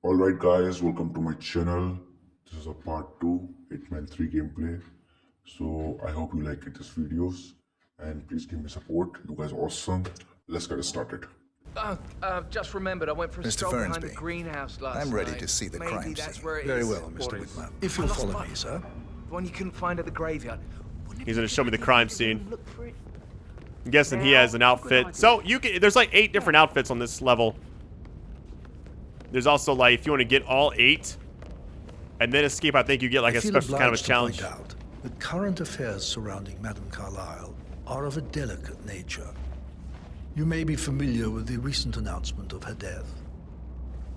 Alright guys, welcome to my channel. This is a part 2 Hitman 3 gameplay. So I hope you like these videos and please give me support. You guys are awesome. Let's get started. Just remembered I went for a Mr. stroll behind the Fernsby, greenhouse last night. I'm ready to see the Maybe crime that's scene. where it Very is. well, Mr. What is- Whitman. If you'll I lost follow my- me, sir. The one you couldn't find at the graveyard. Wouldn't it He's be gonna show me the pretty crime if it scene. looked pretty? I'm guessing he has an outfit. So you can, there's like 8 different outfits on this level. There's also like, if you want to get all 8 and then escape, I think you get like I a feel special kind of a obliged to challenge. point out that current affairs surrounding Madame Carlyle are of a delicate nature. You may be familiar with the recent announcement of her death.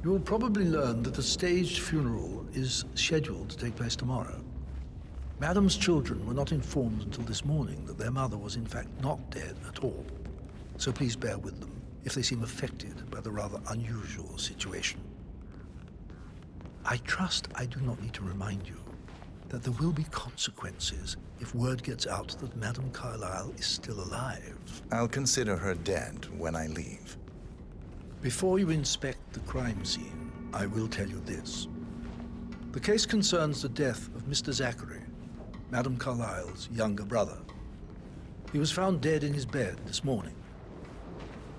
You will probably learn that a staged funeral is scheduled to take place tomorrow. Madame's children were not informed until this morning that their mother was in fact not dead at all. So please bear with them if they seem affected by the rather unusual situation. I trust I do not need to remind you that there will be consequences if word gets out that Madame Carlyle is still alive. I'll consider her dead when I leave. Before you inspect the crime scene, I will tell you this. The case concerns the death of Mr. Zachary, Madame Carlyle's younger brother. He was found dead in his bed this morning.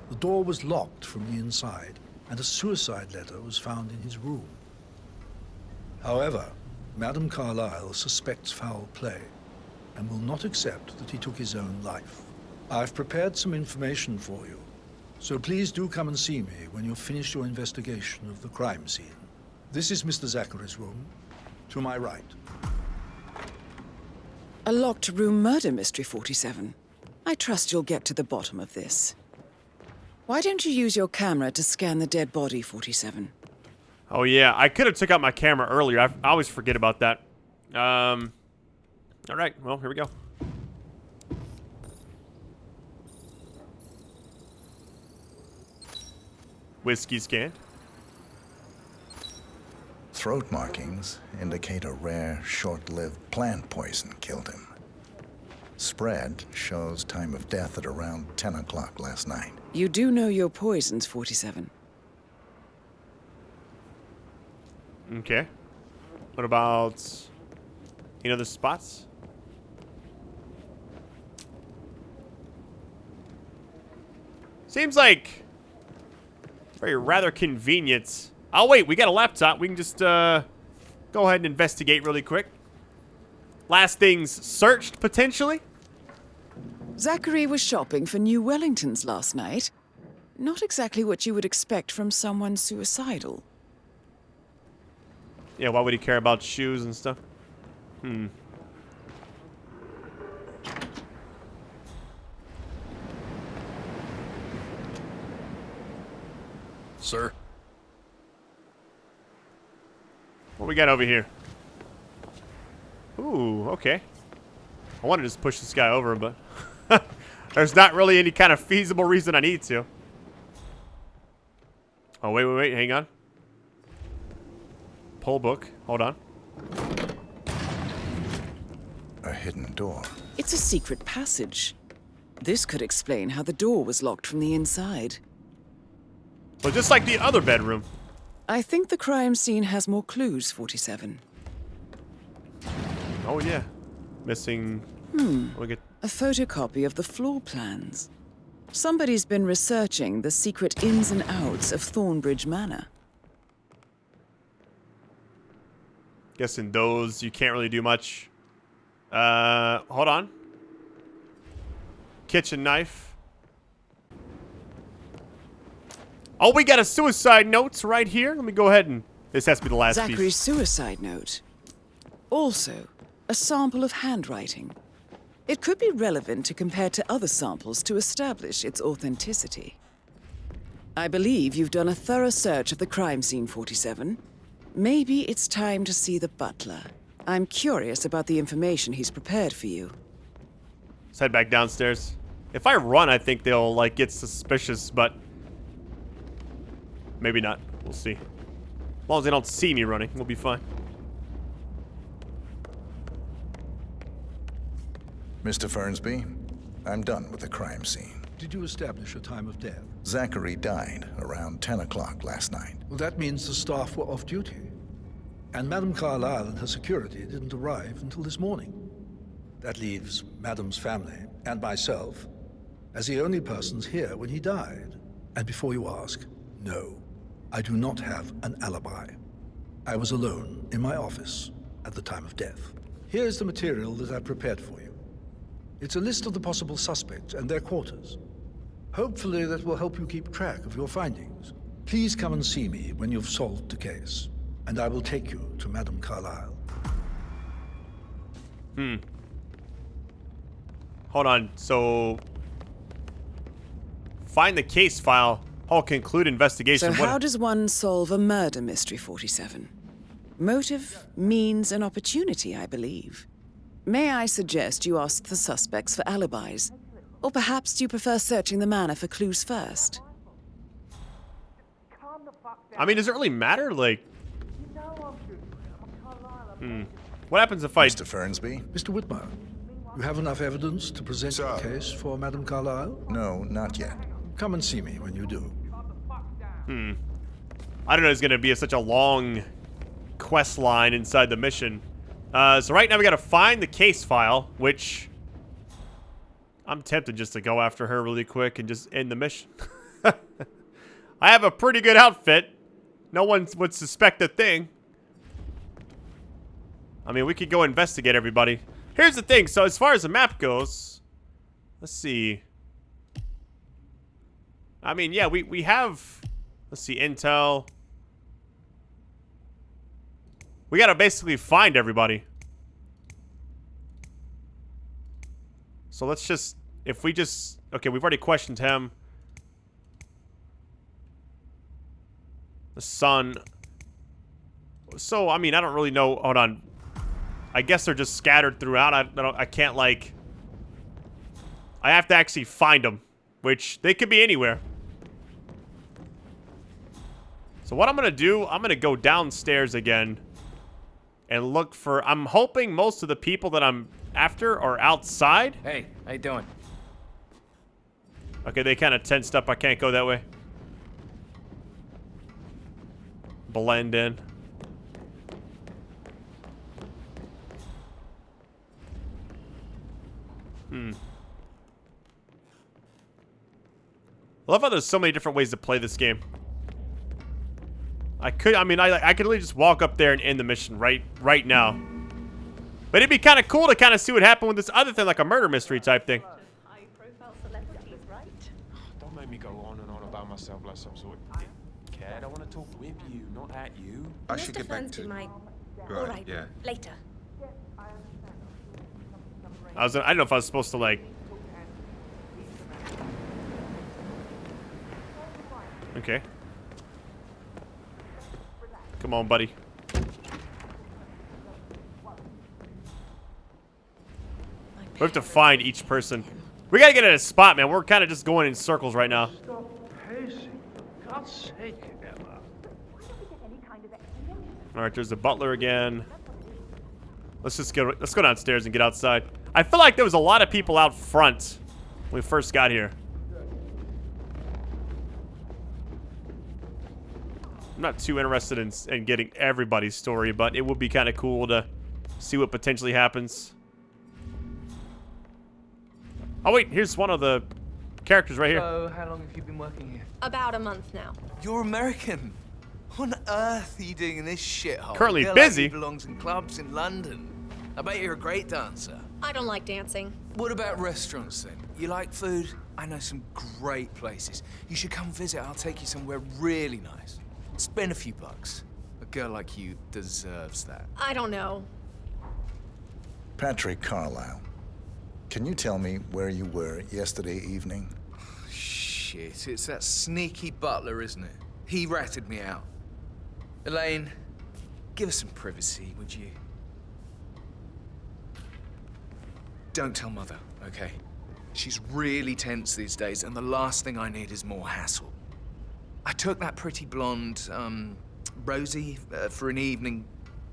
The door was locked from the inside, and a suicide letter was found in his room. However, Madame Carlyle suspects foul play and will not accept that he took his own life. I've prepared some information for you, so please do come and see me when you've finished your investigation of the crime scene. This is Mr. Zachary's room, to my right. A locked room murder mystery, 47. I trust you'll get to the bottom of this. Why don't you use your camera to scan the dead body, 47? Oh yeah, I could have took out my camera earlier. I always forget about that. All right, well, here we go. Whiskey scan. Throat markings indicate a rare, short-lived plant poison killed him. Spread shows time of death at around 10 o'clock last night. You do know your poisons, 47. Okay. What about any other spots? Seems like very rather convenient. Oh wait, we got a laptop. We can just go ahead and investigate really quick. Last things searched potentially. Zachary was shopping for New Wellingtons last night. Not exactly what you would expect from someone suicidal. Yeah, why would he care about shoes and stuff? Sir? What we got over here? Ooh, okay. I wanted to just push this guy over, but there's not really any kind of feasible reason I need to. Oh, wait, hang on. Poll book, hold on. A hidden door. It's a secret passage. This could explain how the door was locked from the inside. But just like the other bedroom. I think the crime scene has more clues, 47. Oh yeah. Missing. We get. A photocopy of the floor plans. Somebody's been researching the secret ins and outs of Thornbridge Manor. Guessing those you can't really do much. Hold on. Kitchen knife. Oh, we got a suicide note right here. Let me go ahead and. This has to be the last Zachary's piece. suicide note. Also, a sample of handwriting. It could be relevant to compare to other samples to establish its authenticity. I believe you've done a thorough search of the crime scene, 47. Maybe it's time to see the butler. I'm curious about the information he's prepared for you. Let's head back downstairs. If I run, I think they'll like get suspicious, but maybe not. We'll see. As long as they don't see me running, we'll be fine. Mr. Fernsby, I'm done with the crime scene. Did you establish a time of death? Zachary died around 10 o'clock last night. Well, that means the staff were off duty. And Madame Carlyle and her security didn't arrive until this morning. That leaves Madame's family and myself as the only persons here when he died. And before you ask, no, I do not have an alibi. I was alone in my office at the time of death. Here's the material that I prepared for you. It's a list of the possible suspects and their quarters. Hopefully that will help you keep track of your findings. Please come and see me when you've solved the case, and I will take you to Madame Carlyle. Hold on. So, find the case file. I'll conclude investigation. So how does one solve a murder mystery, 47? Motive, means, and opportunity, I believe. May I suggest you ask the suspects for alibis? Or perhaps do you prefer searching the manor for clues first? I mean, does it really matter? Like, what happens if I... Mr. Fernsby? Mr. Whitmer, you have enough evidence to present your Sir. case for Madame Carlyle? No, not yet. Come and see me when you do. I don't know, it's going to be such a long quest line inside the mission. So right now we got to find the case file, which I'm tempted just to go after her really quick and just end the mission. I have a pretty good outfit. No one would suspect a thing. I mean, we could go investigate everybody. Here's the thing. So as far as the map goes, let's see. I mean, yeah, we have, let's see, intel. We got to basically find everybody. So let's just, if we just, okay, we've already questioned him. The son. So, I mean, I don't really know. Hold on. I guess they're just scattered throughout. I can't, like, I have to actually find them, which they could be anywhere. So what I'm going to do, I'm going to go downstairs again and look for, I'm hoping most of the people that I'm after are outside. Hey, how you doing? Okay, they kind of tensed up. I can't go that way. Blend in. I love how there's so many different ways to play this game. I could literally just walk up there and end the mission right now. But it'd be kind of cool to kind of see what happened with this other thing, like a murder mystery type thing. High-profile celebrities, right? Don't make me go on and on about myself like some sort of dickhead. I want to talk with you, not at you. I should get back to... My... Right, All right, yeah. later. I don't know if I was supposed to, like... Okay. Come on, buddy. We have to find each person. We gotta get at a spot, man. We're kind of just going in circles right now. Stop pacing, for God's sake, Emma. All right, there's the butler again. Let's go downstairs and get outside. I feel like there was a lot of people out front when we first got here. I'm not too interested in getting everybody's story, but it would be kind of cool to see what potentially happens. Oh wait, here's one of the characters right here. So, how long have you been working here? About a month now. You're American. What on earth are you doing in this shithole? Currently Girl busy. Like you belongs in clubs in London. I bet you're a great dancer. I don't like dancing. What about restaurants then? You like food? I know some great places. You should come visit. I'll take you somewhere really nice. Spend a few bucks. A girl like you deserves that. I don't know. Patrick Carlyle, can you tell me where you were yesterday evening? Shit, it's that sneaky butler, isn't it? He ratted me out. Elaine, give us some privacy, would you? Don't tell Mother, okay? She's really tense these days, and the last thing I need is more hassle. I took that pretty blonde, Rosie, for an evening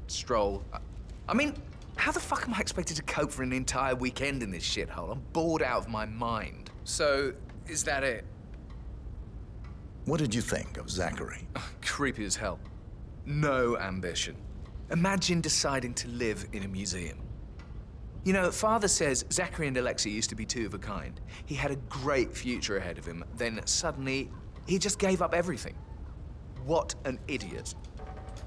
stroll. I mean, how the fuck am I expected to cope for an entire weekend in this shithole? I'm bored out of my mind. So, Is that it? What did you think of Zachary? Creepy as hell. No ambition. Imagine deciding to live in a museum. You know, Father says Zachary and Alexei used to be two of a kind. He had a great future ahead of him, then suddenly, he just gave up everything. What an idiot.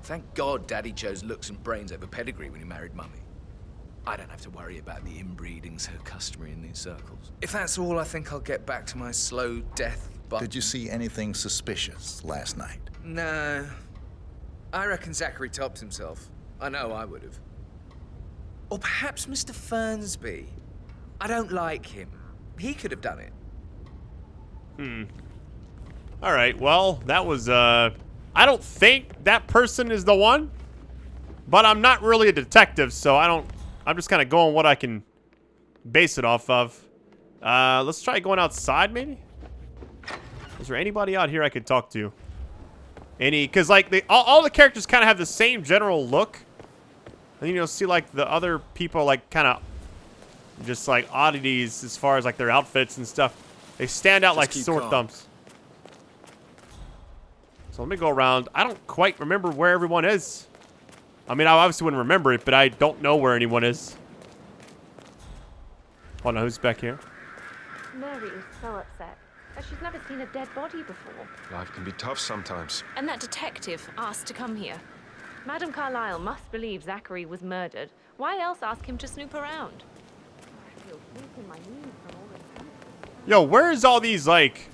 Thank God Daddy chose looks and brains over pedigree when he married Mummy. I don't have to worry about the inbreeding so customary in these circles. If that's all, I think I'll get back to my slow death, but... Did you see anything suspicious last night? No. I reckon Zachary topped himself. I know I would have. Or perhaps Mr. Fernsby. I don't like him. He could have done it. Alright, well, that was, I don't think that person is the one. But I'm not really a detective, so I'm just kind of going what I can base it off of. Let's try going outside, maybe? Is there anybody out here I could talk to? Because, like, all the characters kind of have the same general look. And you'll see, like, the other people, like, kind of just, like, oddities as far as, like, their outfits and stuff. They stand out like sore thumbs. So let me go around. I don't quite remember where everyone is. I mean, I obviously wouldn't remember it, but I don't know where anyone is. Oh, no, who's back here? Mary is so upset. She's never seen a dead body before. Life can be tough sometimes. And that detective asked to come here. Madame Carlyle must believe Zachary was murdered. Why else ask him to snoop around? I feel weak in my knees from all this. Yo, where is all these, like,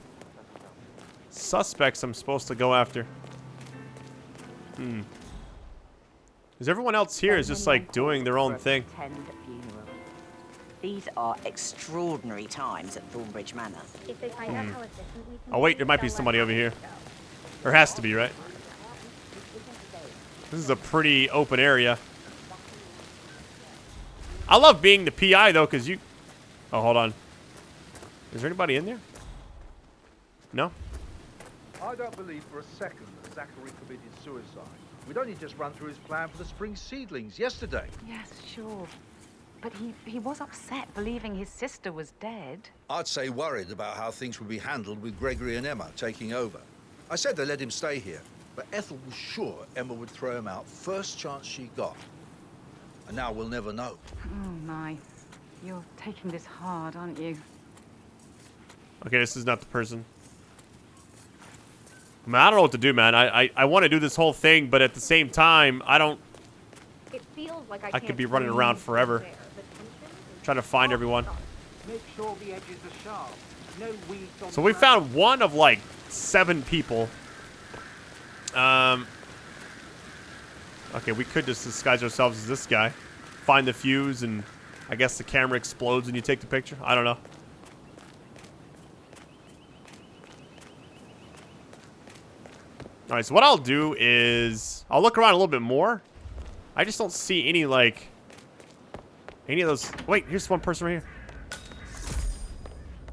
suspects I'm supposed to go after? Is everyone else here is just, like, doing their own thing? These are extraordinary times at Thornbridge Manor. If they find out how assistant we can Oh, wait, there might be somebody over here. There has to be, right? This is a pretty open area. I love being the PI, though, because you... Oh, hold on. Is there anybody in there? No? I don't believe for a second that Zachary committed suicide. We'd only just run through his plan for the spring seedlings yesterday. Yes, sure. But he was upset believing his sister was dead. I'd say worried about how things would be handled with Gregory and Emma taking over. I said they let him stay here, but Ethel was sure Emma would throw him out first chance she got. And now we'll never know. Oh, my. You're taking this hard, aren't you? Okay, this is not the person. I mean, I don't know what to do, man. I want to do this whole thing, but at the same time, I don't... It feels like I could be running around forever. Trying to find everyone. Make sure the edges are sharp. No weeds on So we found one of like 7 people. Okay, we could just disguise ourselves as this guy. Find the fuse and I guess the camera explodes when you take the picture. I don't know. Alright, so what I'll do is I'll look around a little bit more. I just don't see any like any of those. Wait, here's one person right here.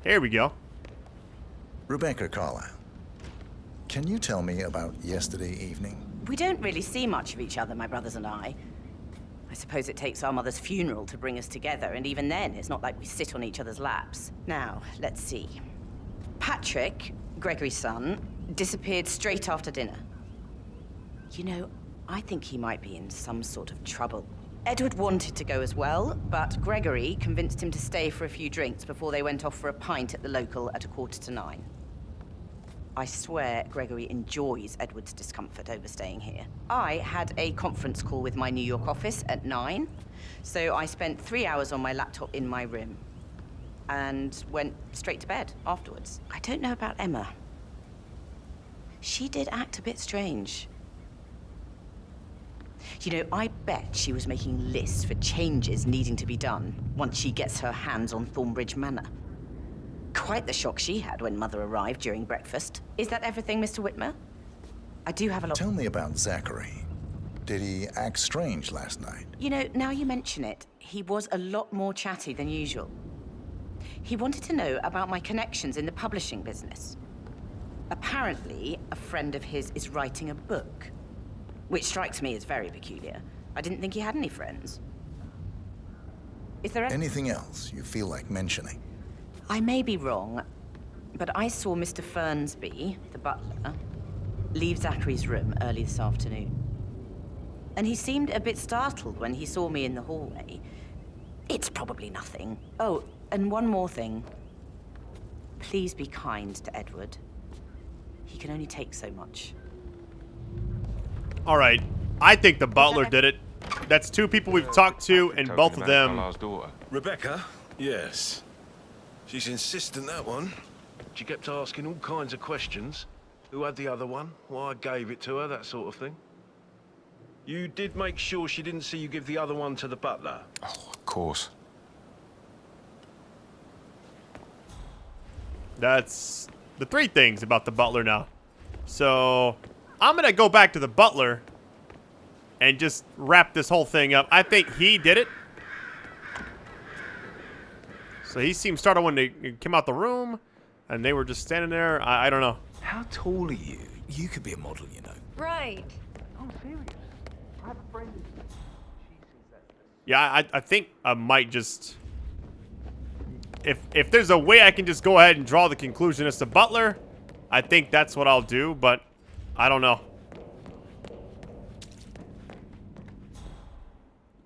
Here we go. Rebecca Carlyle, can you tell me about yesterday evening? We don't really see much of each other, my brothers and I. I suppose it takes our mother's funeral to bring us together, and even then, it's not like we sit on each other's laps. Now, let's see. Patrick, Gregory's son, disappeared straight after dinner. You know, I think he might be in some sort of trouble. Edward wanted to go as well, but Gregory convinced him to stay for a few drinks before they went off for a pint at the local at 9:15. I swear Gregory enjoys Edward's discomfort over staying here. I had a conference call with my New York office at 9, so I spent 3 hours on my laptop in my room and went straight to bed afterwards. I don't know about Emma. She did act a bit strange. You know, I bet she was making lists for changes needing to be done once she gets her hands on Thornbridge Manor. Quite the shock she had when Mother arrived during breakfast. Is that everything, Mr. Whitmer? I do have a lot... Tell me about Zachary. Did he act strange last night? You know, now you mention it, he was a lot more chatty than usual. He wanted to know about my connections in the publishing business. Apparently, a friend of his is writing a book, which strikes me as very peculiar. I didn't think he had any friends. Is there anything else you feel like mentioning? I may be wrong, But I saw Mr. Fernsby, the butler, leave Zachary's room early this afternoon. And he seemed a bit startled when he saw me in the hallway. It's probably nothing. Oh, and one more thing. Please be kind to Edward. He can only take so much. All right. I think the butler did it. That's two people we've talked to, and both of them... Rebecca? Yes. She's insistent, that one. She kept asking all kinds of questions. Who had the other one? Why I gave it to her, that sort of thing. You did make sure she didn't see you give the other one to the butler? Oh, of course. That's the three things about the butler now. So I'm going to go back to the butler and just wrap this whole thing up. I think he did it. So he seemed startled when they came out the room, and they were just standing there. I don't know. How tall are you? You could be a model, you know. Right. I'm serious. I have a friend who... Yeah, I think I might just... If there's a way I can just go ahead and draw the conclusion as the butler, I think that's what I'll do, but I don't know.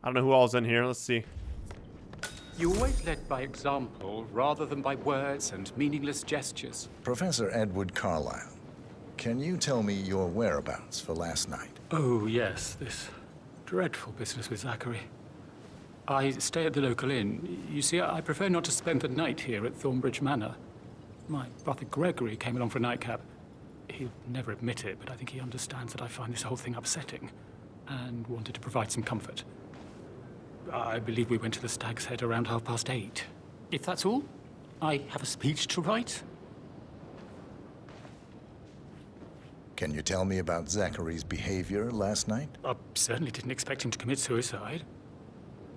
I don't know who all's in here. Let's see. You always led by example rather than by words and meaningless gestures. Professor Edward Carlyle, can you tell me your whereabouts for last night? Oh, yes, this dreadful business with Zachary. I stay at the local inn. You see, I prefer not to spend the night here at Thornbridge Manor. My brother Gregory came along for a nightcap. He'll never admit it, but I think he understands that I find this whole thing upsetting and wanted to provide some comfort. I believe we went to the Stag's Head around 8:30. If that's all, I have a speech to write. Can you tell me about Zachary's behavior last night? I certainly didn't expect him to commit suicide.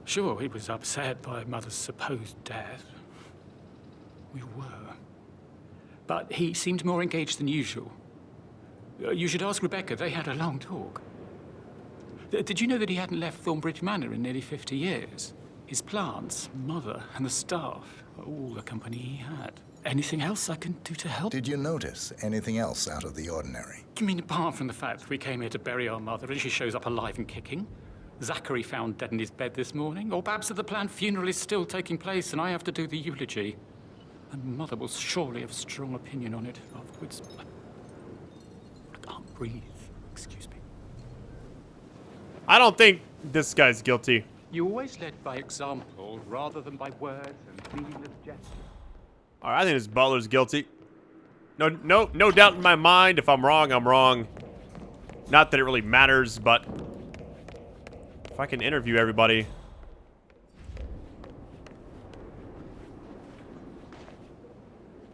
Sure, he was upset by Mother's supposed death. We were. But he seemed more engaged than usual. You should ask Rebecca. They had a long talk. Did you know that he hadn't left Thornbridge Manor in nearly 50 years? His plants, Mother, and the staff, all the company he had. Anything else I can do to help? Did you notice anything else out of the ordinary? You mean apart from the fact that we came here to bury our mother and she shows up alive and kicking? Zachary found dead in his bed this morning? Or perhaps that the planned funeral is still taking place and I have to do the eulogy? And Mother will surely have a strong opinion on it afterwards. I can't breathe. Excuse me. I don't think this guy's guilty. You always led by example rather than by words and meaningless gestures. All right, I think this butler's guilty. No doubt in my mind. If I'm wrong, I'm wrong. Not that it really matters, but if I can interview everybody.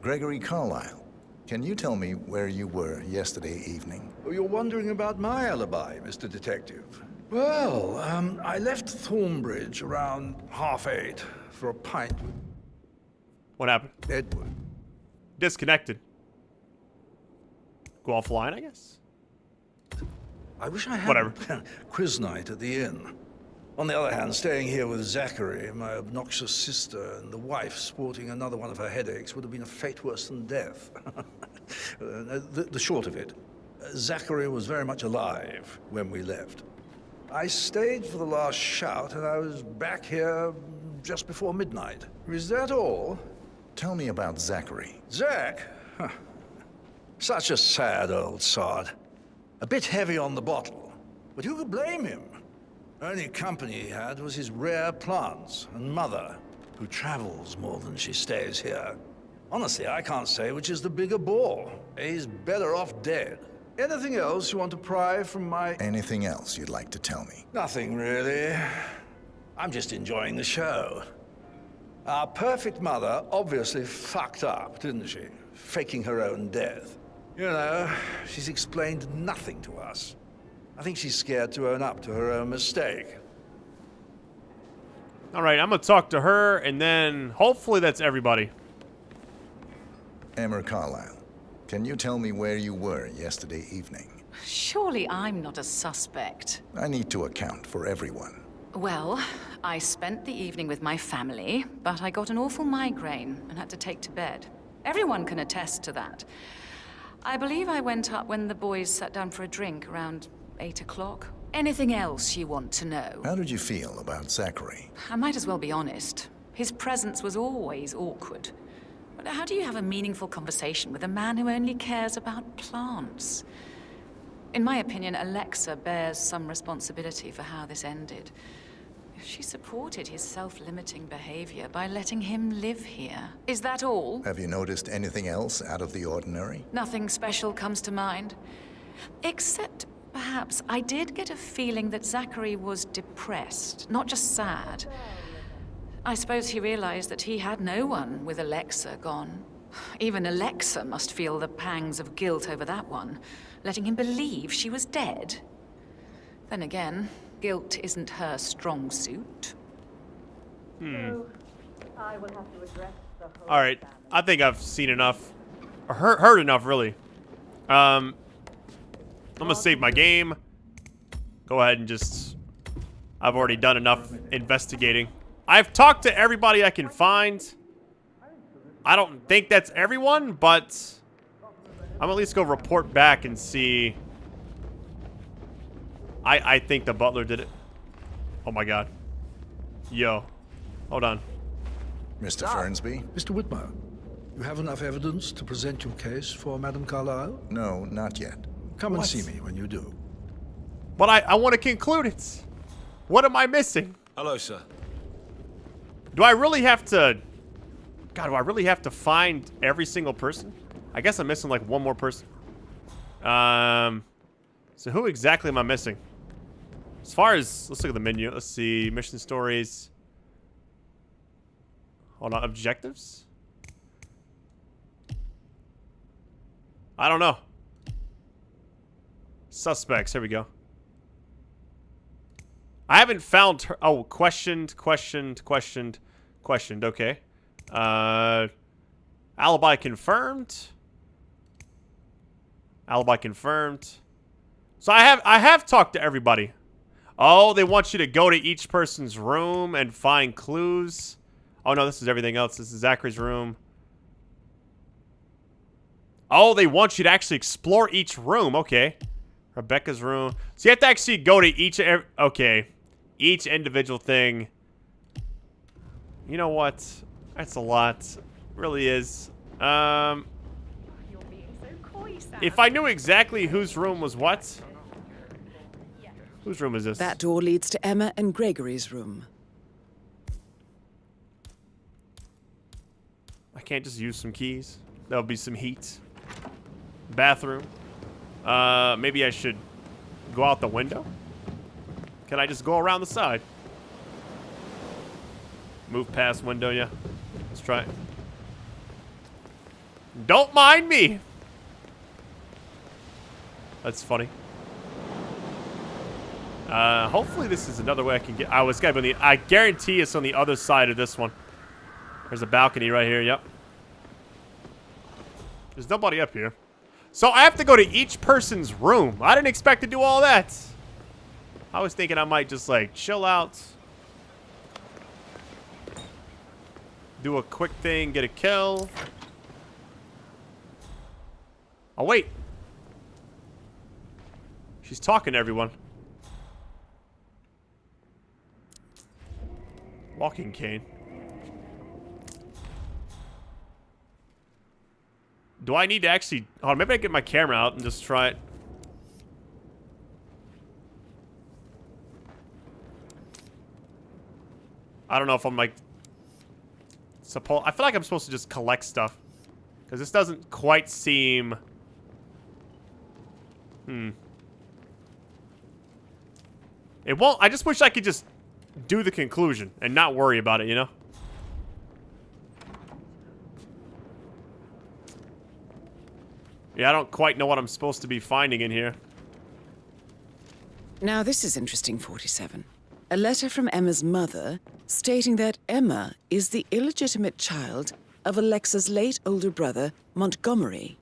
Gregory Carlyle, can you tell me where you were yesterday evening? Oh, you're wondering about my alibi, Mr. Detective. Well, I left Thornbridge around 8:30 for a pint with... What happened? Edward. Disconnected. Go offline, I guess. I wish I had Whatever. quiz night at the inn. On the other hand, staying here with Zachary, my obnoxious sister, and the wife sporting another one of her headaches would have been a fate worse than death. The short of it, Zachary was very much alive when we left. I stayed for the last shout, and I was back here just before midnight. Is that all? Tell me about Zachary. Zach? Huh. Such a sad old sod. A bit heavy on the bottle, but who could blame him? Only company he had was his rare plants and Mother, who travels more than she stays here. Honestly, I can't say which is the bigger bore. He's better off dead. Anything else you want to pry from my... Anything else you'd like to tell me? Nothing, really. I'm just enjoying the show. Our perfect mother obviously fucked up, didn't she? Faking her own death. You know, she's explained nothing to us. I think she's scared to own up to her own mistake. All right, I'm going to talk to her, and then hopefully that's everybody. Emma Carlyle, can you tell me where you were yesterday evening? Surely I'm not a suspect. I need to account for everyone. Well, I spent the evening with my family, but I got an awful migraine and had to take to bed. Everyone can attest to that. I believe I went up when the boys sat down for a drink around 8 o'clock. Anything else you want to know? How did you feel about Zachary? I might as well be honest. His presence was always awkward. But how do you have a meaningful conversation with a man who only cares about plants? In my opinion, Alexa bears some responsibility for how this ended. She supported his self-limiting behavior by letting him live here. Is that all? Have you noticed anything else out of the ordinary? Nothing special comes to mind. Except, perhaps, I did get a feeling that Zachary was depressed, not just sad. I suppose he realized that he had no one with Alexa gone. Even Alexa must feel the pangs of guilt over that one, letting him believe she was dead. Then again, guilt isn't her strong suit. I will have to address the whole All right, I think I've seen enough, or heard enough, really. I'm gonna save my game. Go ahead and just. I've already done enough investigating. I've talked to everybody I can find. I don't think that's everyone, but I'm at least go report back and see. I think the butler did it. Oh my god. Yo. Hold on. Mr. Fernsby? Mr. Whitmer, you have enough evidence to present your case for Madame Carlyle? No, not yet. Come and What? see me when you do. But I want to conclude it. What am I missing? Hello, sir. Do I really have to... God, do I really have to find every single person? I guess I'm missing like one more person. So who exactly am I missing? As far as... Let's look at the menu. Let's see. Mission stories. Hold on. Objectives? I don't know. Suspects. Here we go. I haven't found her. Oh, questioned. Okay. Alibi confirmed. Alibi confirmed. So I have talked to everybody. Oh, they want you to go to each person's room and find clues. Oh no, this is everything else. This is Zachary's room. Oh, they want you to actually explore each room. Okay. Rebecca's room. So you have to actually go to each... Okay. Each individual thing. You know what? That's a lot. Really is. You're being so coy, Sam. If I knew exactly whose room was what... Whose room is this? That door leads to Emma and Gregory's room. I can't just use some keys. That'll be some heat. Bathroom. Maybe I should go out the window? Can I just go around the side? Move past window, yeah. Let's try it. Don't mind me! That's funny. Hopefully this is another way I can get... I guarantee it's on the other side of this one. There's a balcony right here, yep. There's nobody up here. So I have to go to each person's room. I didn't expect to do all that. I was thinking I might just, like, chill out. Do a quick thing, get a kill. Oh, wait. She's talking to everyone. Walking cane. Do I need to actually... Oh, maybe I get my camera out and just try it. I don't know if I'm like... I feel like I'm supposed to just collect stuff. Because this doesn't quite seem... It won't... I just wish I could just do the conclusion and not worry about it, you know? Yeah, I don't quite know what I'm supposed to be finding in here. Now this is interesting, 47. A letter from Emma's mother stating that Emma is the illegitimate child of Alexa's late older brother, Montgomery.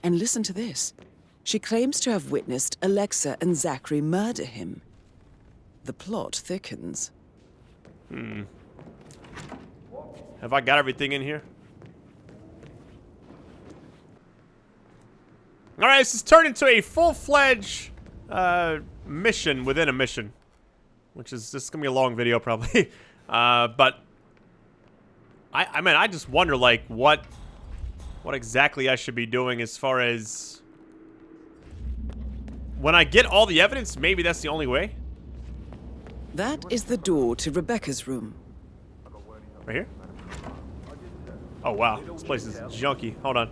And listen to this. She claims to have witnessed Alexa and Zachary murder him. The plot thickens. Have I got everything in here? All right, this has turned into a full-fledged mission within a mission, which is this is gonna be a long video probably. But I mean, I just wonder like what exactly I should be doing as far as when I get all the evidence. Maybe that's the only way. That is the door to Rebecca's room. Right here? Oh, wow. This place is junky. Hold on.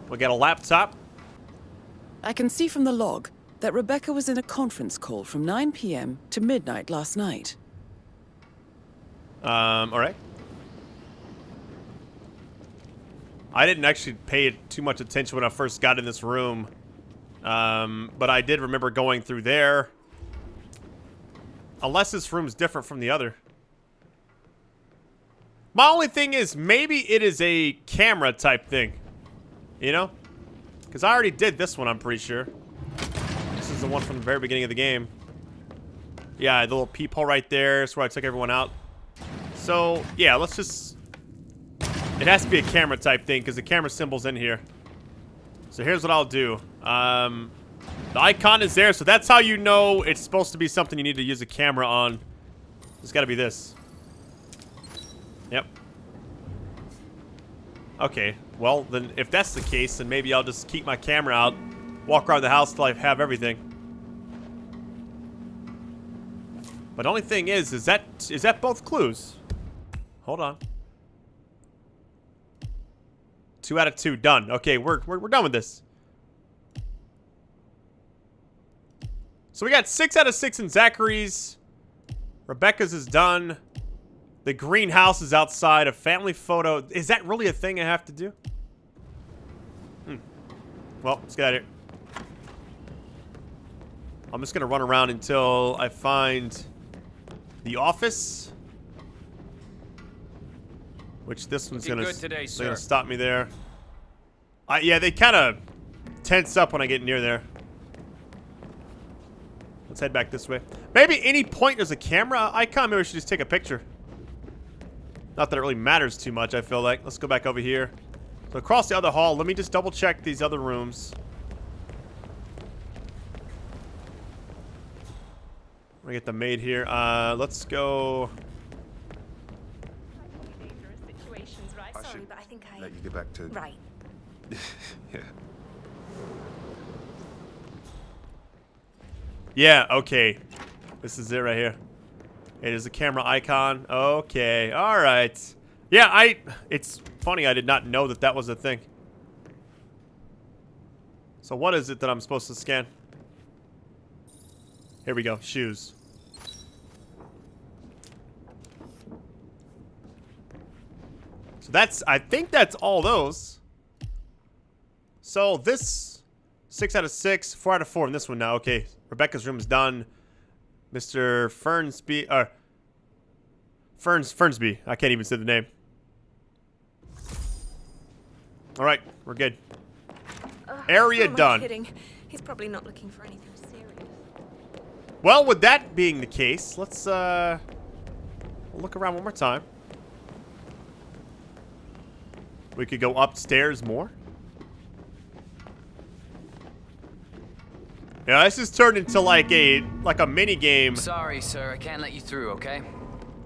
We got a laptop. I can see from the log that Rebecca was in a conference call from 9 p.m. to midnight last night. All right. I didn't actually pay too much attention when I first got in this room. But I did remember going through there. Unless this room's different from the other. My only thing is, maybe it is a camera type thing. You know? Because I already did this one, I'm pretty sure. This is the one from the very beginning of the game. Yeah, the little peephole right there. That's where I took everyone out. So, yeah, let's just... It has to be a camera type thing, because the camera symbol's in here. So here's what I'll do. The icon is there, so that's how you know it's supposed to be something you need to use a camera on. It's got to be this. Yep. Okay, well, then if that's the case, then maybe I'll just keep my camera out, walk around the house till I have everything. But the only thing is that both clues? Hold on. 2 out of 2, done. Okay, we're done with this. So we got 6 out of 6 in Zachary's. Rebecca's is done. The greenhouse is outside. A family photo. Is that really a thing I have to do? Well, let's get out of here. I'm just going to run around until I find the office. Which this one's going to stop me there. Yeah, they kind of tense up when I get near there. Let's head back this way. Maybe any point there's a camera icon, maybe we should just take a picture. Not that it really matters too much, I feel like. Let's go back over here. So across the other hall, let me just double check these other rooms. I'm gonna get the maid here. Let's go. Sorry, but I think I let you get back to... Right. Yeah. Yeah, okay. This is it right here. It is a camera icon. Okay, alright. Yeah, it's funny, I did not know that that was a thing. So what is it that I'm supposed to scan? Here we go, shoes. So that's, I think that's all those. So this, 6 out of 6, 4 out of 4 in this one now. Okay, Rebecca's room is done. Mr. Fernsby. I can't even say the name. All right, we're good. Area done. Kidding. He's probably not looking for anything serious. Well, with that being the case, let's look around one more time. We could go upstairs more. Yeah, this has turned into like a mini game. Sorry, sir. I can't let you through, okay?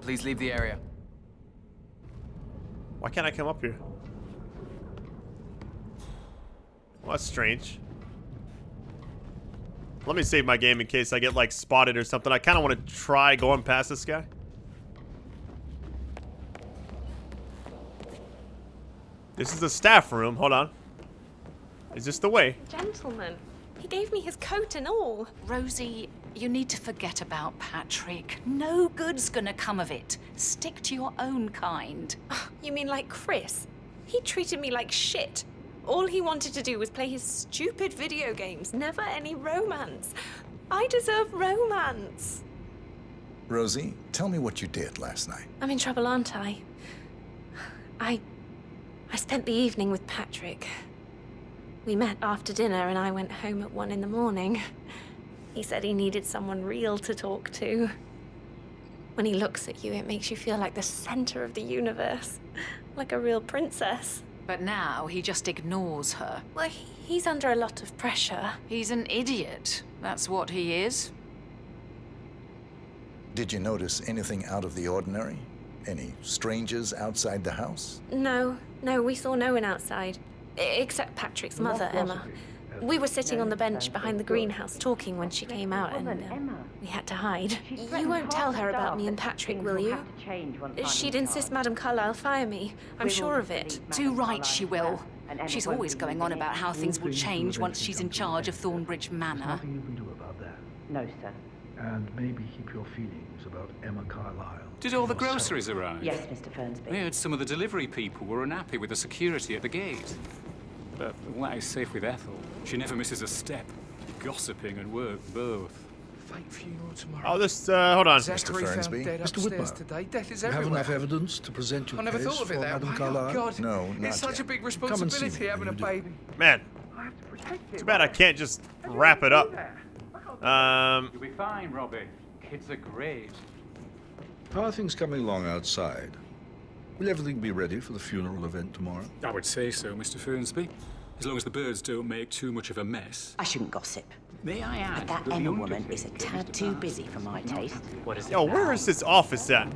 Please leave the area. Why can't I come up here? Well, that's strange. Let me save my game in case I get like spotted or something. I kind of want to try going past this guy. This is the staff room. Hold on. Is this the way? Gentleman. He gave me his coat and all. Rosie, you need to forget about Patrick. No good's gonna come of it. Stick to your own kind. You mean like Chris? He treated me like shit. All he wanted to do was play his stupid video games, never any romance. I deserve romance. Rosie, tell me what you did last night. I'm in trouble, aren't I? I spent the evening with Patrick. We met after dinner and I went home at 1 in the morning. He said he needed someone real to talk to. When he looks at you, it makes you feel like the center of the universe, like a real princess. But now he just ignores her. Well, he's under a lot of pressure. He's an idiot. That's what he is. Did you notice anything out of the ordinary? Any strangers outside the house? No, we saw no one outside. Except Patrick's mother, Emma. We were sitting on the bench behind the greenhouse talking when she came out, and we had to hide. You won't tell her about me and Patrick, will you? She'd insist Madame Carlyle fire me. I'm sure of it. Too right she will. She's always going on about how things will change once she's in charge of Thornbridge Manor. Nothing you can do about that. No, sir. And maybe keep your feelings about Emma Carlyle. Did all the groceries arrive? Yes, Mr. Fernsby. We heard some of the delivery people were unhappy with the security at the gate. But Wag's safe with Ethel. She never misses a step. Gossiping and work both. Fake funeral tomorrow. Oh, this, hold on. Zachary Mr. found Fernsby? dead Mr. upstairs Whitmer, today. Death is You have everywhere. enough evidence to present your I never case thought of for it that Madame way. Carlyle? Oh, God. No, not It's such yet. a big Come and see responsibility me having a when you do. baby. Man, too bad I can't just wrap it up. You'll be fine, Robbie. Kids are great. How are things coming along outside? Will everything be ready for the funeral event tomorrow? I would say so, Mr. Fernsby. As long as the birds don't make too much of a mess. I shouldn't gossip. May I add But that Emma woman is a tad too busy for my taste. What is it? Yo, where is this office at?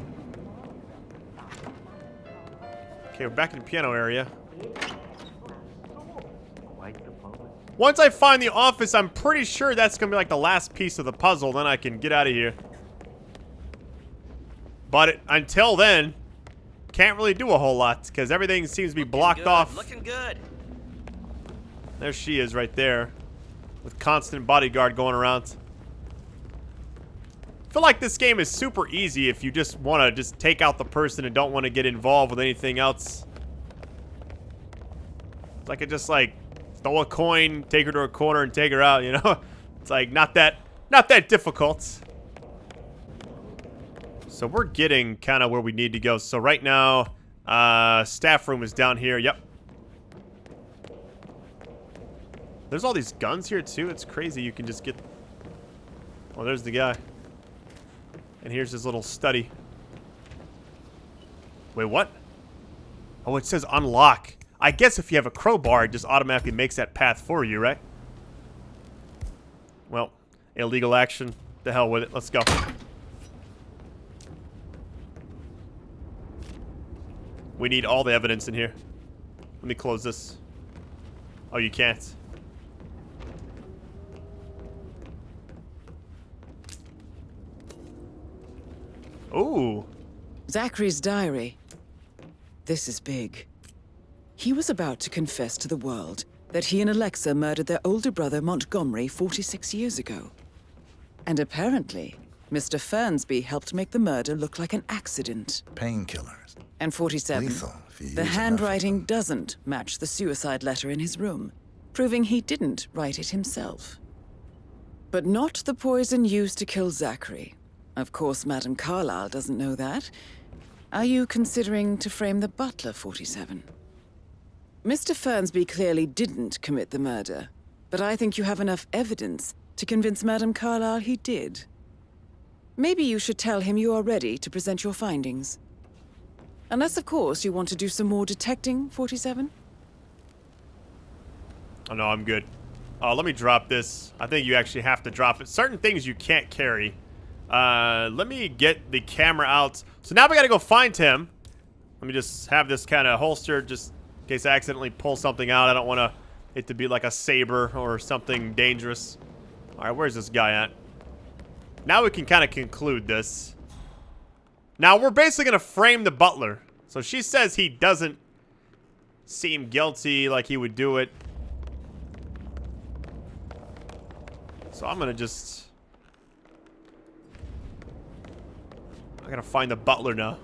Okay, we're back in the piano area. Once I find the office, I'm pretty sure that's gonna be like the last piece of the puzzle. Then I can get out of here. But until then, can't really do a whole lot because everything seems to be blocked off. Looking good. There she is right there with constant bodyguard going around. I feel like this game is super easy if you just want to just take out the person and don't want to get involved with anything else. It's like it just like throw a coin, take her to a corner and take her out, you know? It's like not that difficult. So we're getting kind of where we need to go. So right now, staff room is down here. Yep. There's all these guns here too. It's crazy. You can just get... Oh, there's the guy. And here's his little study. Wait, what? Oh, it says unlock. I guess if you have a crowbar, it just automatically makes that path for you, right? Well, illegal action. The hell with it. Let's go. We need all the evidence in here. Let me close this. Oh, you can't. Ooh. Zachary's diary. This is big. He was about to confess to the world that he and Alexa murdered their older brother Montgomery 46 years ago. And apparently, Mr. Fernsby helped make the murder look like an accident. Painkillers. And 47. Lethal if you use The enough. handwriting doesn't match the suicide letter in his room, proving he didn't write it himself. But not the poison used to kill Zachary. Of course, Madame Carlyle doesn't know that. Are you considering to frame the butler, 47? Mr. Fernsby clearly didn't commit the murder, but I think you have enough evidence to convince Madame Carlyle he did. Maybe you should tell him you are ready to present your findings. Unless, of course, you want to do some more detecting, 47? Oh, no, I'm good. Let me drop this. I think you actually have to drop it. Certain things you can't carry. Let me get the camera out. So now we gotta go find him. Let me just have this kind of holstered just in case I accidentally pull something out. I don't want it to be like a saber or something dangerous. All right, where's this guy at? Now we can kind of conclude this. Now we're basically gonna frame the butler. So she says he doesn't seem guilty, like he would do it. So I'm gonna just... I gotta find the butler now. I'm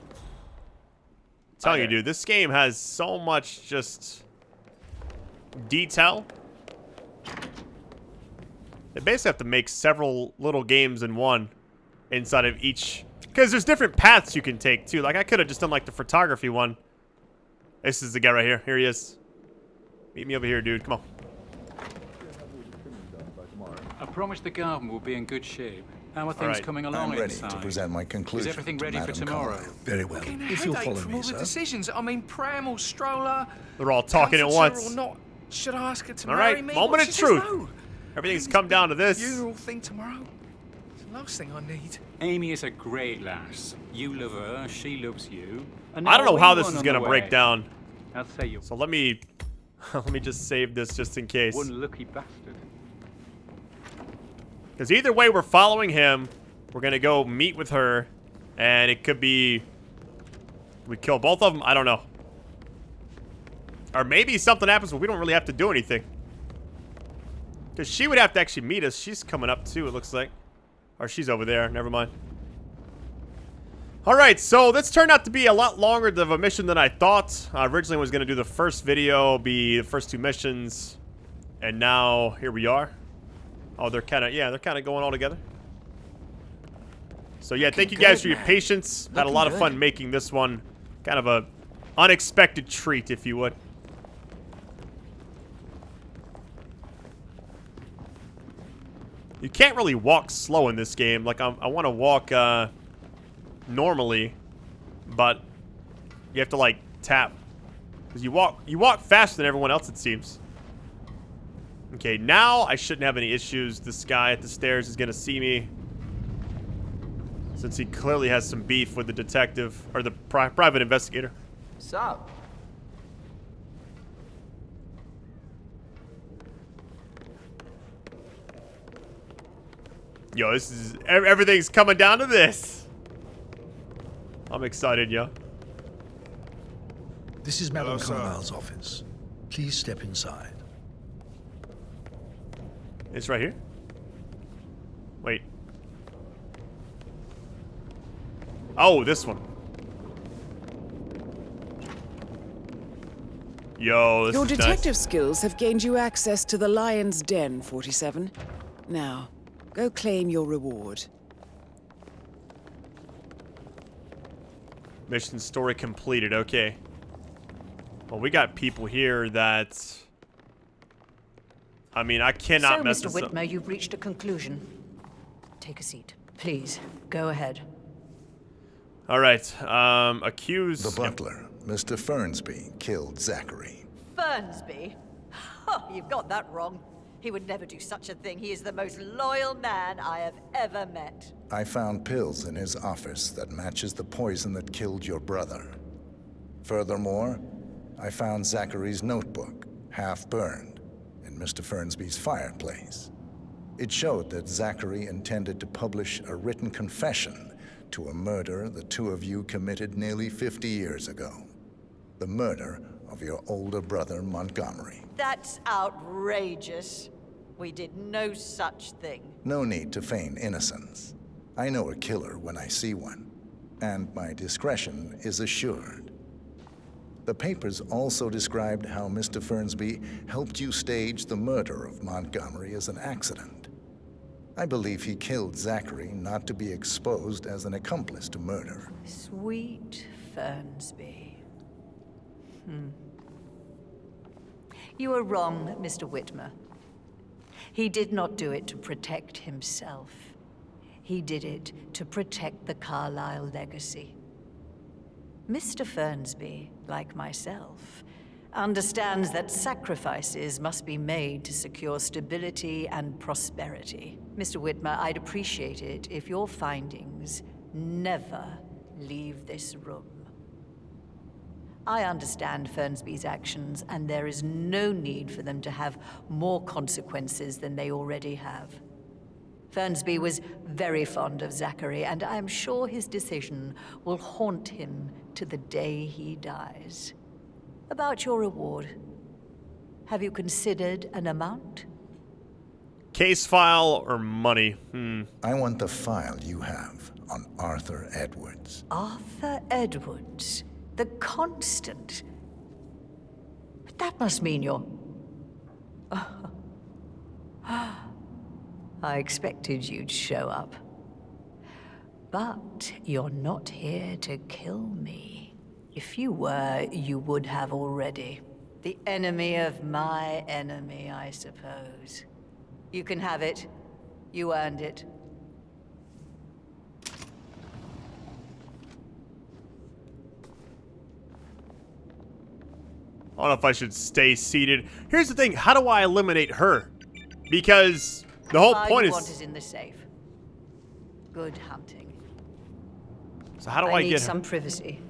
telling you, dude, this game has so much just detail. They basically have to make several little games in one inside of each. Because there's different paths you can take, too. Like, I could have just done, like, the photography one. This is the guy right here. Here he is. Meet me over here, dude. Come on. I promise the garden will be in good shape. How are things right. coming along I'm ready inside? to present my conclusion. Is everything to ready for Madame tomorrow? Carlyle. Very well. Fucking If you'll headache follow from me, all the sir. decisions. I mean, pram or stroller. They're all talking at comforter once. Or not. Should I ask her to All marry right, me? moment What of if she says truth. no? Everything's come down to this. Funeral thing tomorrow. It's the last thing I need. Amy is a great lass. You love her, she loves you. And I don't now know how we this one is on gonna the break way. down. I'll say you So let me just save this just in case. one lucky bastard. Because either way, we're following him. We're gonna go meet with her, and it could be we kill both of them. I don't know. Or maybe something happens where we don't really have to do anything. Because she would have to actually meet us. She's coming up too, it looks like. Or she's over there. Never mind. Alright, so this turned out to be a lot longer of a mission than I thought. I originally was going to do the first video, be the first 2 missions. And now, here we are. Oh, they're kind of, yeah, they're kind of going all together. So yeah, thank you guys for your patience. Had a lot of fun making this one. Kind of a unexpected treat, if you would. You can't really walk slow in this game. Like, I want to walk normally, but you have to, like, tap. Because you walk faster than everyone else, it seems. Okay, now I shouldn't have any issues. This guy at the stairs is going to see me. Since he clearly has some beef with the detective, or the private investigator. So, Yo, this is everything's coming down to this. I'm excited, yo. This is Madame Hello, sir. Carlyle's office. Please step inside. It's right here. Wait. Oh, this one. Yo, this Your is nice. detective skills have gained you access to the Lion's Den, 47. Now, go claim your reward. Mission story completed. Okay. Well, we got people here that... I mean, I cannot mess So, this Mr. up. Whitmer, you've reached a conclusion. Take a seat. Please, go ahead. All right. Accused... The butler, Mr. Fernsby, killed Zachary. Fernsby? Oh, you've got that wrong. He would never do such a thing. He is the most loyal man I have ever met. I found pills in his office that matches the poison that killed your brother. Furthermore, I found Zachary's notebook, half burned, in Mr. Fernsby's fireplace. It showed that Zachary intended to publish a written confession to a murder the two of you committed nearly 50 years ago. The murder of your older brother, Montgomery. That's outrageous. We did no such thing. No need to feign innocence. I know a killer when I see one, and my discretion is assured. The papers also described how Mr. Fernsby helped you stage the murder of Montgomery as an accident. I believe he killed Zachary not to be exposed as an accomplice to murder. Sweet Fernsby. You are wrong, Mr. Whitmer. He did not do it to protect himself. He did it to protect the Carlyle legacy. Mr. Fernsby, like myself, understands that sacrifices must be made to secure stability and prosperity. Mr. Whitmer, I'd appreciate it if your findings never leave this room. I understand Fernsby's actions, and there is no need for them to have more consequences than they already have. Fernsby was very fond of Zachary, and I am sure his decision will haunt him to the day he dies. About your reward, have you considered an amount? Case file or money? I want the file you have on Arthur Edwards. Arthur Edwards, the Constant. But that must mean you're... I expected you'd show up. But you're not here to kill me. If you were, you would have already. The enemy of my enemy, I suppose. You can have it. You earned it. don't know if I should stay seated. Here's the thing. How do I eliminate her? Because the whole point you is... want is in the safe. Good hunting. So how do I need get some her? privacy.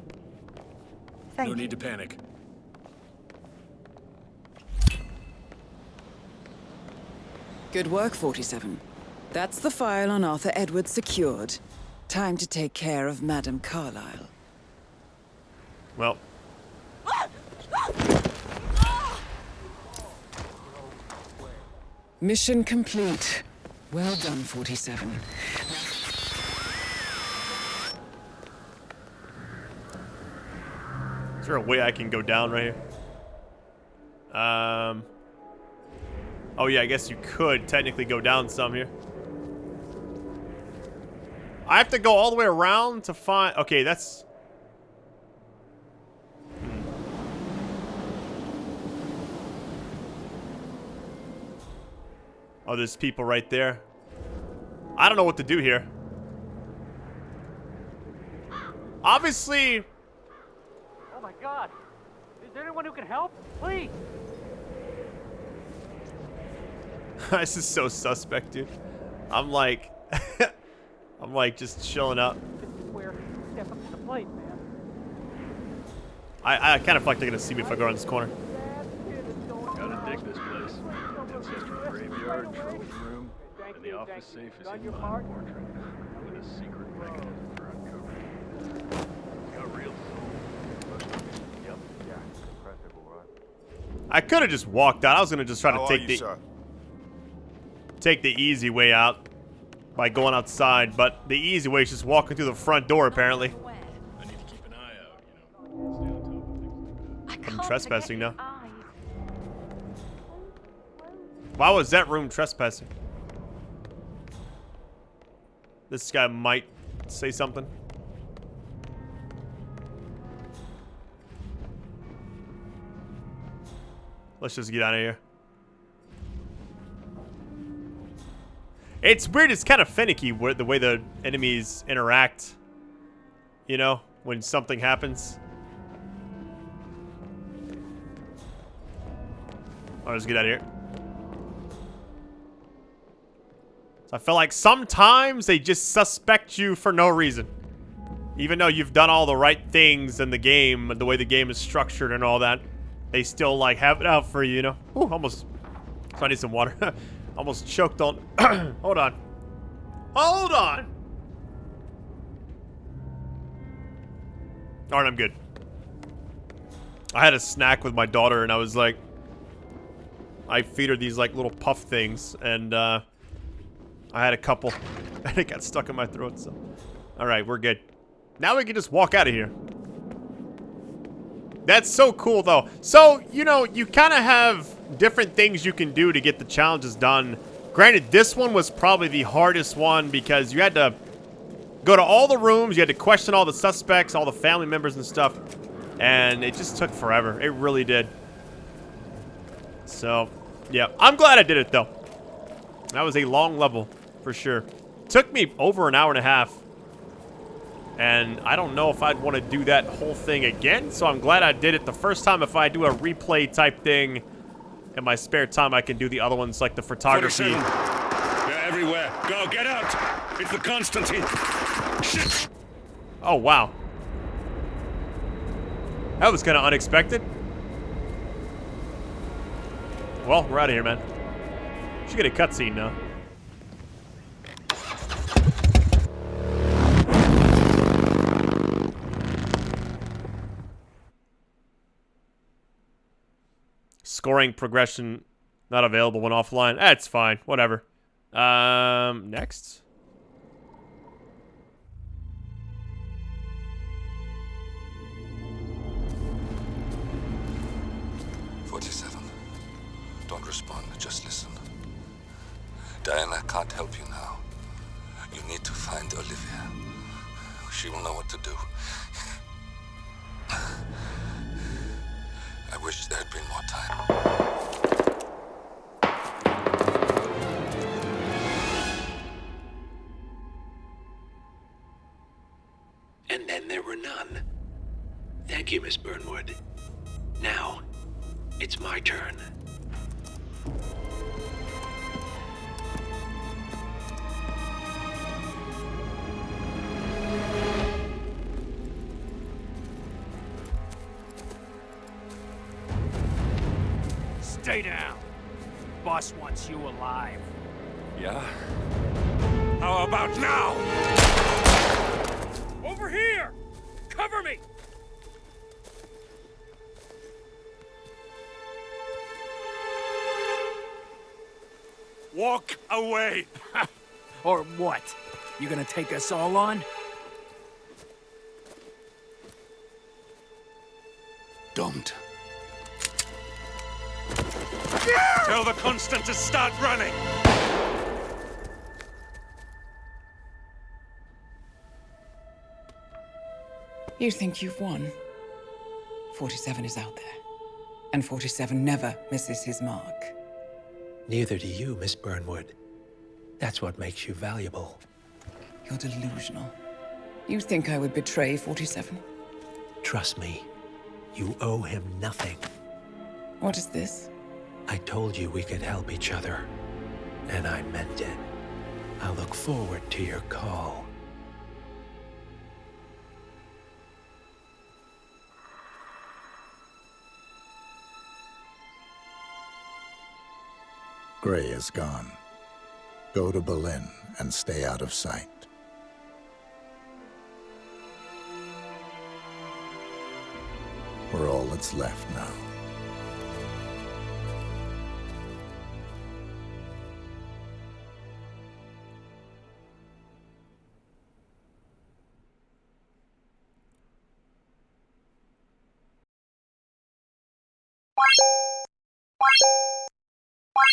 No need to panic. Good work, 47. That's the file on Arthur Edwards secured. Time to take care of Madame Carlyle. Well. Mission complete. Well done, 47. Is there a way I can go down right here? Oh yeah, I guess you could technically go down some here. I have to go all the way around to find... Okay, that's... Oh, there's people right there. I don't know what to do here. Obviously... Oh my God! Is there anyone who can help? Please! This is so suspect, dude. I'm like... I'm like just chilling out. This is where step up to the plate, man. I kind of feel like they're gonna see me if I go around this corner. Gotta dig this place. Ancestral graveyard, trophy room, and the office safe is in my portrait. With a secret mechanism for uncovering. Got real soul. Yep. Yeah. Impressive, alright. I could have just walked out. I was gonna just try to take the easy way out by going outside, but the easy way is just walking through the front door, apparently. I need to keep an eye out, you know. Stay on top of things. I'm trespassing now. Why was that room trespassing? This guy might say something. Let's just get out of here. It's weird, it's kind of finicky the way the enemies interact. You know, when something happens. I'll just get out of here. So I feel like sometimes they just suspect you for no reason. Even though you've done all the right things in the game, the way the game is structured and all that, they still like have it out for you, you know? Ooh, almost. So I need some water. Almost choked on. Hold on. Hold on. Alright, I'm good. I had a snack with my daughter and I was like, I feed her these like little puff things and I had a couple and it got stuck in my throat. So, alright, we're good. Now we can just walk out of here. That's so cool though. So, you know, you kind of have different things you can do to get the challenges done. Granted, this one was probably the hardest one because you had to go to all the rooms, you had to question all the suspects, all the family members and stuff, and it just took forever. It really did. So, yeah, I'm glad I did it though. That was a long level for sure. Took me over an hour and a half. And I don't know if I'd want to do that whole thing again, so I'm glad I did it the first time. If I do a replay type thing in my spare time, I can do the other ones like the photography. 47. They're everywhere. Go, get out! It's the Constantine. Shit! Oh, wow. That was kind of unexpected. Well, we're out of here, man. Should get a cutscene now. Scoring progression not available when offline. That's fine. Whatever. Next. Don't respond, just listen. Diana can't help you now. You need to find Olivia. She will know what to do. I wish there had been more time. And then there were none. Thank you, Miss Burnwood. Now, It's my turn. Stay down. Boss wants you alive. Yeah? How about now? Over here! Cover me! Walk away! Or what? You gonna take us all on? Don't. Tell the Constant to start running! You think you've won? 47 is out there. And 47 never misses his mark. Neither do you, Miss Burnwood. That's what makes you valuable. You're delusional. You think I would betray 47? Trust me, you owe him nothing. What is this? I told you we could help each other, and I meant it. I look forward to your call. Gray is gone. Go to Berlin and stay out of sight. We're all that's left now.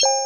You